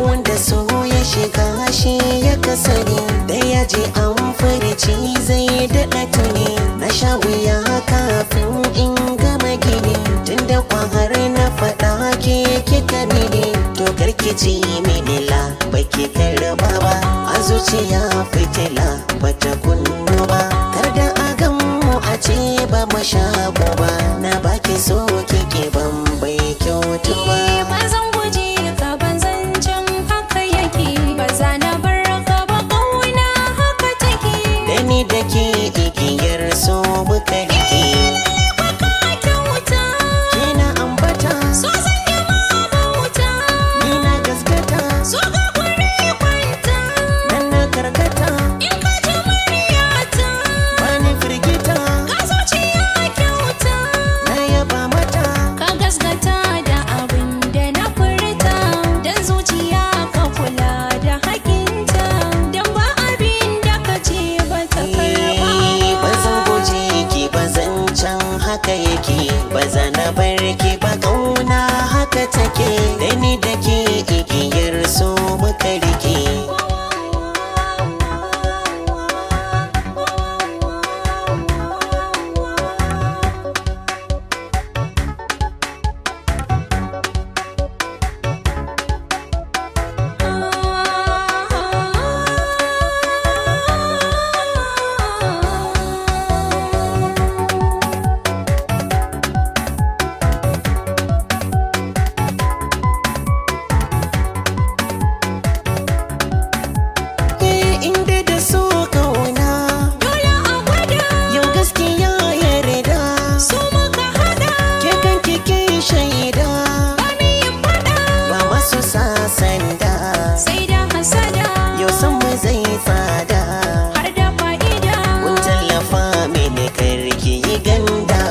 wanda so ya shiga shi ya kasani da ya je an furici zai daɗa tuni na sha wuya kafin in gama gini tunda har na faɗa ke kika ne to karki ci mini la baki karba ba a zuciya fitila bata kunno ba kar da a gan mu a ce ba mu shago ba na baki so kike ban bai kyautu ba. Ba zan guje ka ban zancen haka yake ba za na bar ka ba kauna haka take da ni da ke igiyar so muka rike baka kyauta kina ambata so zan yi ma bauta ni na gaskata so ga guri kwanta nan na karkata in ka ji muryata bani firgita ka zuciya kyauta na yaba mata ka gasgata da abin da na furta dan zuciya ka kula da hakinta dan ba abin da ka ce ba ta karba ba zan guje ki ba zancen haka yake ba zana bar ki ba kauna haka take da ni da ke igiyar so muka rike inda da so kauna dole a gwada yau gaskiya ya rida su muka hada ke kan kike shaida ba ni yin fada ba masu sasanda sai da hasada yau san mu zai tsada har da fa'ida kun tallafa mini karki yi ganda